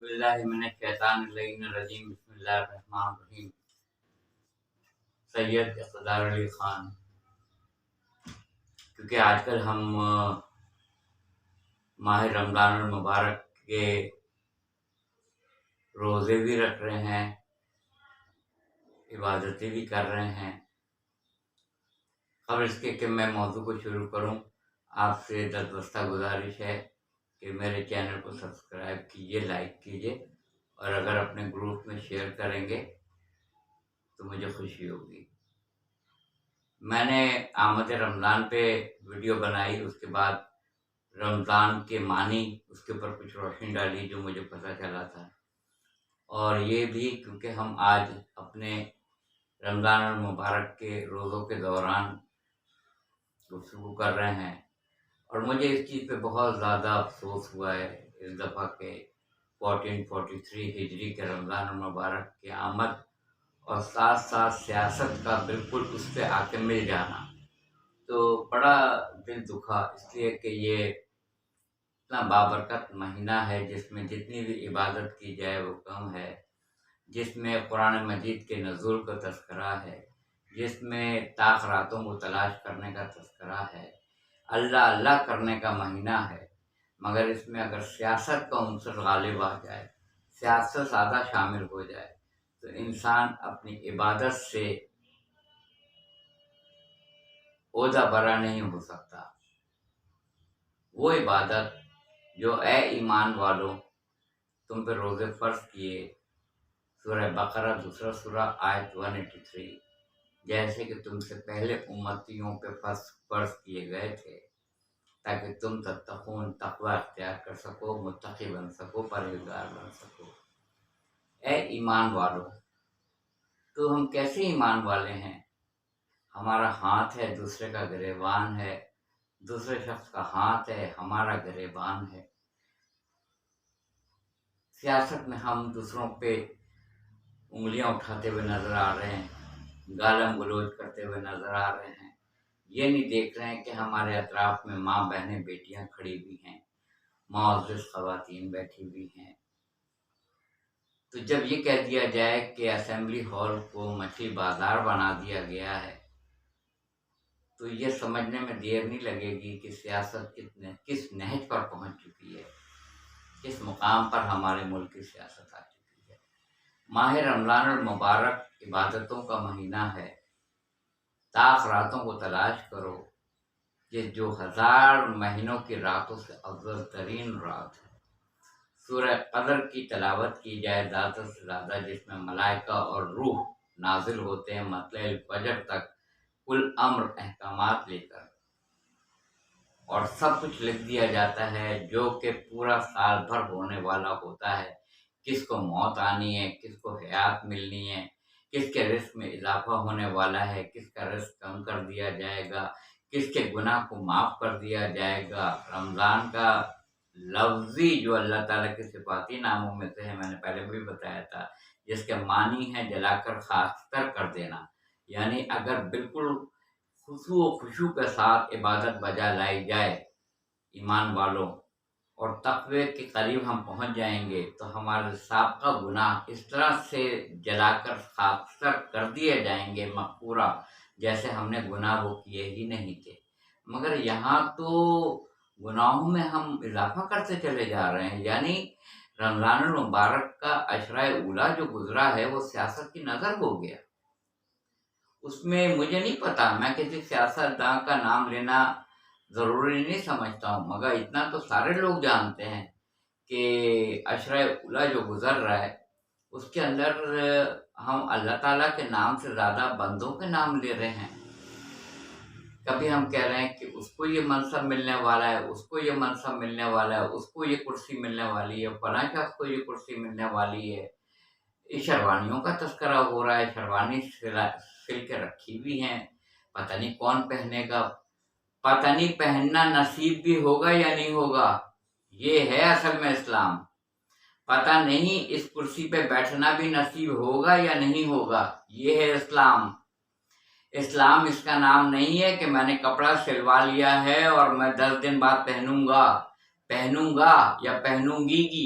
باللہ من الشیطان الرجیم بسم اللہ الرحمن الرحیم۔ سید اقتدار علی خان، کیونکہ آج کل ہم ماہ رمضان المبارک کے روزے بھی رکھ رہے ہیں، عبادتیں بھی کر رہے ہیں۔ قبل اس کے کہ میں موضوع کو شروع کروں، آپ سے دستبستہ گزارش ہے کہ میرے چینل کو سبسکرائب کیجیے، لائک کیجیے، اور اگر اپنے گروپ میں شیئر کریں گے تو مجھے خوشی ہوگی۔ میں نے آمد رمضان پہ ویڈیو بنائی، اس کے بعد رمضان کے معنی اس کے اوپر کچھ روشنی ڈالی جو مجھے پتہ چلا تھا، اور یہ بھی کیونکہ ہم آج اپنے رمضان المبارک کے روزوں کے دوران گفتگو کر رہے ہیں، اور مجھے اس چیز پہ بہت زیادہ افسوس ہوا ہے اس دفعہ کے 1443 ہجری کے رمضان المبارک کی آمد اور ساتھ ساتھ سیاست کا بالکل اس پہ آ کے مل جانا، تو بڑا دل دکھا، اس لیے کہ یہ اتنا بابرکت مہینہ ہے جس میں جتنی بھی عبادت کی جائے وہ کم ہے، جس میں قرآن مجید کے نزول کا تذکرہ ہے، جس میں طاق راتوں کو تلاش کرنے کا تذکرہ ہے، اللہ اللہ کرنے کا مہینہ ہے، مگر اس میں اگر سیاست کا عنصر غالب آ جائے، سیاست زیادہ شامل ہو جائے تو انسان اپنی عبادت سے عہدہ برا نہیں ہو سکتا۔ وہ عبادت جو اے ایمان والو تم پہ روزے فرض کیے، سورہ بقرہ دوسرا سورہ آیت 183، جیسے کہ تم سے پہلے امتیوں پہ فرض کیے گئے تھے تاکہ تم تتقون، تقوی اختیار کر سکو، متقی بن سکو، پرہیزگار بن سکو۔ اے ایمان والو، تو ہم کیسے ایمان والے ہیں؟ ہمارا ہاتھ ہے، دوسرے کا گریبان ہے، دوسرے شخص کا ہاتھ ہے، ہمارا گریبان ہے۔ سیاست میں ہم دوسروں پہ انگلیاں اٹھاتے ہوئے نظر آ رہے ہیں، گالم گلوچ کرتے ہوئے نظر آ رہے ہیں، یہ نہیں دیکھ رہے ہیں کہ ہمارے اطراف میں ماں بہنیں بیٹیاں کھڑی ہوئی ہیں، معزز خواتین بیٹھی ہوئی ہیں۔ تو جب یہ کہہ دیا جائے کہ اسمبلی ہال کو مچھلی بازار بنا دیا گیا ہے تو یہ سمجھنے میں دیر نہیں لگے گی کہ سیاست کس نہج پر پہنچ چکی ہے، کس مقام پر ہمارے ملک کی سیاست آ چکی ہے۔ ماہ رمضان المبارک عبادتوں کا مہینہ ہے، طاق راتوں کو تلاش کرو، یہ جو 1000 مہینوں کی راتوں سے افضل ترین رات ہے۔ سورہ قدر کی تلاوت کی جائے زیادہ سے زیادہ، جس میں ملائکہ اور روح نازل ہوتے ہیں مطلع الفجر تک، کل امر احکامات لے کر، اور سب کچھ لکھ دیا جاتا ہے جو کہ پورا سال بھر ہونے والا ہوتا ہے، کس کو موت آنی ہے، کس کو حیات ملنی ہے، کس کے رزق میں اضافہ ہونے والا ہے، کس کا رزق کم کر دیا جائے گا، کس کے گناہ کو معاف کر دیا جائے گا۔ رمضان کا لفظی جو اللہ تعالیٰ کے صفاتی ناموں میں سے ہے، میں نے پہلے بھی بتایا تھا، جس کے معنی ہے جلا کر خاکستر کر دینا، یعنی اگر بالکل خضوع و خشوع کے ساتھ عبادت بجا لائی جائے ایمان والوں، اور تقوی کے قریب ہم پہنچ جائیں گے تو ہمارے سابقہ گناہ اس طرح سے جلا کر خاکستر کر دیے جائیں گے مغفورہ، جیسے ہم نے گناہ وہ کیے ہی نہیں تھے۔ مگر یہاں تو گناہوں میں ہم اضافہ کرتے چلے جا رہے ہیں، یعنی رمضان المبارک کا عشرہ اولا جو گزرا ہے وہ سیاست کی نظر ہو گیا۔ اس میں مجھے نہیں پتا، میں کسی سیاستداں کا نام لینا ضروری نہیں سمجھتا ہوں، مگر اتنا تو سارے لوگ جانتے ہیں کہ عشرہ اولا جو گزر رہا ہے اس کے اندر ہم اللہ تعالیٰ کے نام سے زیادہ بندوں کے نام لے رہے ہیں۔ کبھی ہم کہہ رہے ہیں کہ اس کو یہ منصب ملنے والا ہے، اس کو یہ منصب ملنے والا ہے، اس کو یہ کرسی ملنے والی ہے، فلاں شخص کو یہ کرسی ملنے والی ہے۔ شروانیوں کا تذکرہ ہو رہا ہے، شروانی سل کے رکھی ہوئی ہیں، پتہ نہیں کون پہنے گا، پتہ نہیں پہننا نصیب بھی ہوگا یا نہیں ہوگا۔ یہ ہے اصل میں اسلام، پتہ نہیں اس کرسی پہ بیٹھنا بھی نصیب ہوگا یا نہیں ہوگا، یہ ہے اسلام۔ اسلام اس کا نام نہیں ہے کہ میں نے کپڑا سلوا لیا ہے اور میں 10 دن بعد پہنوں گا یا پہنوں گی۔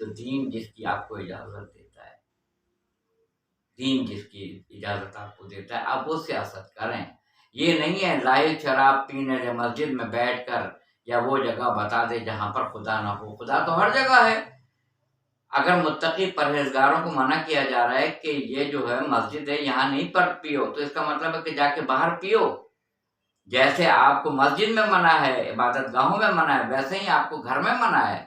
تو دین جس کی آپ کو اجازت دیتا ہے، دین جس کی اجازت آپ کو دیتا ہے، آپ وہ سیاست کریں۔ یہ نہیں ہے ظاہر شراب پینے دے مسجد میں بیٹھ کر، یا وہ جگہ بتا دے جہاں پر خدا نہ ہو۔ خدا تو ہر جگہ ہے۔ اگر متقی پرہیزگاروں کو منع کیا جا رہا ہے کہ یہ جو ہے مسجد ہے یہاں نہیں پر پیو، تو اس کا مطلب ہے کہ جا کے باہر پیو۔ جیسے آپ کو مسجد میں منع ہے، عبادت گاہوں میں منع ہے، ویسے ہی آپ کو گھر میں منع ہے،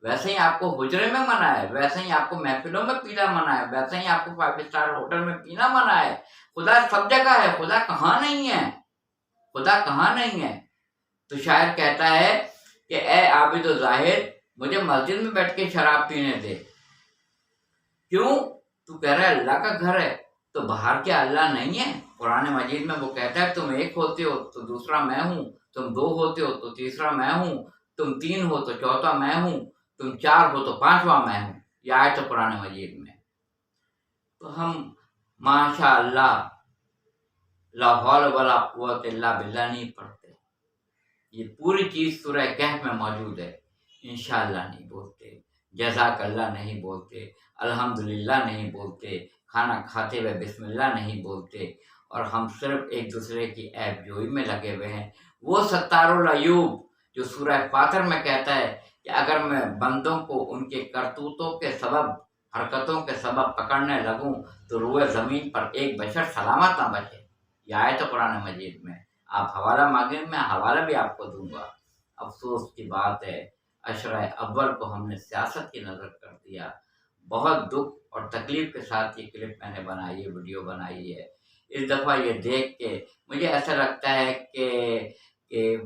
ویسے ہی آپ کو حجرے میں منع ہے، ویسے ہی آپ کو محفلوں میں پینا منع ہے، ویسے ہی آپ کو 5 اسٹار ہوٹل میں پینا منع ہے۔ خدا سب جگہ ہے، خدا کہاں نہیں ہے؟ خدا کہاں نہیں ہے؟ تو شاعر کہتا ہے کہ اے عابد و زاہد، مجھے مسجد میں بیٹھ کے شراب پینے دے۔ کیوں؟ تو کہہ رہا ہے اللہ کا گھر ہے، تو باہر کیا اللہ نہیں ہے؟ قرآن مجید میں وہ کہتا ہے تم ایک ہوتے ہو تو دوسرا میں ہوں، تم 2 ہوتے ہو تو تیسرا میں ہوں، تم 3 ہو تو چوتھا میں ہوں، تم 4 ہو تو 5واں میں ہوں۔ یہ آیت ہے قرآن مجید میں۔ تو ہم ماشاء اللہ لا حول ولا قوت الا باللہ نہیں پڑھتے۔ یہ پوری چیز سورہ کہف میں موجود ہے۔ انشاءاللہ نہیں بولتے، جزاک اللہ نہیں بولتے، الحمدللہ نہیں بولتے، کھانا کھاتے ہوئے بسم اللہ نہیں بولتے، اور ہم صرف ایک دوسرے کی عیب جوئی میں لگے ہوئے ہیں۔ وہ ستار العیوب جو سورہ فاطر میں کہتا ہے کہ اگر میں بندوں کو ان کے کرتوتوں کے سبب، حرکتوں کے سبب پکڑنے لگوں تو روئے زمین پر ایک بشر سلامت نہ بچے۔ یہ آیت ہے قرآن مجید میں۔ آپ حوالہ مانگیں، میں حوالہ بھی آپ کو دوں گا۔ افسوس کی بات ہے عشرہ اول کو ہم نے سیاست کی نظر کر دیا۔ بہت دکھ اور تکلیف کے ساتھ یہ کلپ میں نے بنائی ہے، ویڈیو بنائی ہے۔ اس دفعہ یہ دیکھ کے مجھے ایسا لگتا ہے کہ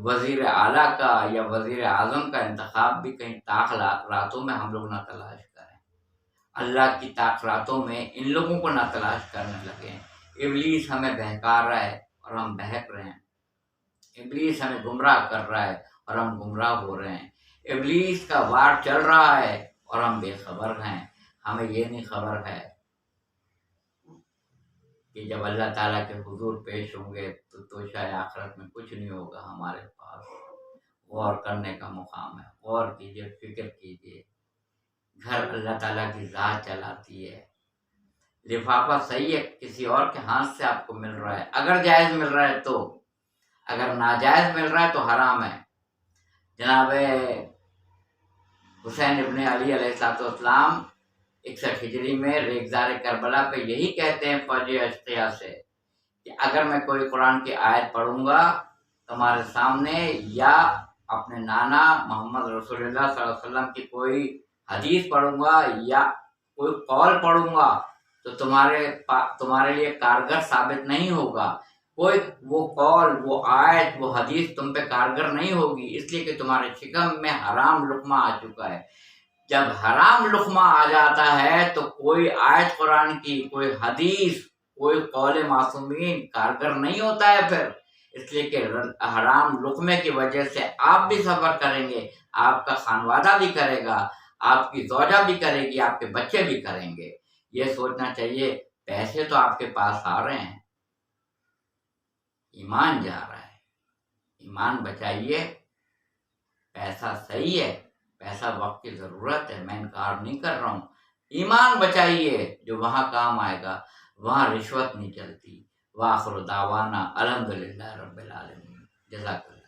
وزیر اعلیٰ کا یا وزیر اعظم کا انتخاب بھی کہیں طاق راتوں میں ہم لوگ نہ تلاش کریں، اللہ کی طاق راتوں میں ان لوگوں کو نہ تلاش کرنے لگیں۔ ابلیس ہمیں بہکا رہا ہے اور ہم بہک رہے ہیں، ابلیس ہمیں گمراہ کر رہا ہے اور ہم گمراہ ہو رہے ہیں، ابلیس کا وار چل رہا ہے اور ہم بے خبر ہیں۔ ہمیں یہ نہیں خبر ہے کہ جب اللہ تعالیٰ کے حضور پیش ہوں گے تو شاید آخرت میں کچھ نہیں ہوگا ہمارے پاس۔ غور کرنے کا مقام ہے، غور کیجئے، فکر کیجئے۔ گھر اللہ تعالیٰ کی ذات چلاتی ہے۔ لفافہ صحیح ہے، کسی اور کے ہاتھ سے آپ کو مل رہا ہے، اگر جائز مل رہا ہے تو، اگر ناجائز مل رہا ہے تو حرام ہے۔ جناب حسین ابن علی علیہ السلام 61 ہجری میں ریگزار کربلا پہ یہی کہتے ہیں فوج اشقیاء سے کہ اگر میں کوئی قرآن کی آیت پڑھوں گا تمہارے سامنے، یا اپنے نانا محمد رسول اللہ صلی اللہ علیہ وسلم کی کوئی حدیث پڑھوں گا یا کوئی قول پڑھوں گا تو تمہارے لیے کارگر ثابت نہیں ہوگا۔ کوئی وہ قول، وہ آیت، وہ حدیث تم پہ کارگر نہیں ہوگی، اس لیے کہ تمہارے شکم میں حرام لقمہ آ چکا ہے۔ جب حرام لقمہ آ جاتا ہے تو کوئی آیت قرآن کی، کوئی حدیث، کوئی قول معصومین کارگر نہیں ہوتا ہے پھر، اس لیے کہ حرام لقمے کی وجہ سے آپ بھی سفر کریں گے، آپ کا خانوادہ بھی کرے گا، آپ کی زوجہ بھی کرے گی، آپ کے بچے بھی کریں گے۔ یہ سوچنا چاہیے۔ پیسے تو آپ کے پاس آ رہے ہیں، ایمان جا رہا ہے، ایمان بچائیے۔ پیسہ صحیح ہے، پیسہ وقت کی ضرورت ہے، میں انکار نہیں کر رہا ہوں، ایمان بچائیے جو وہاں کام آئے گا، وہاں رشوت نہیں چلتی۔ وآخر دعوانا الحمدللہ رب العالمین۔ جزاک اللہ۔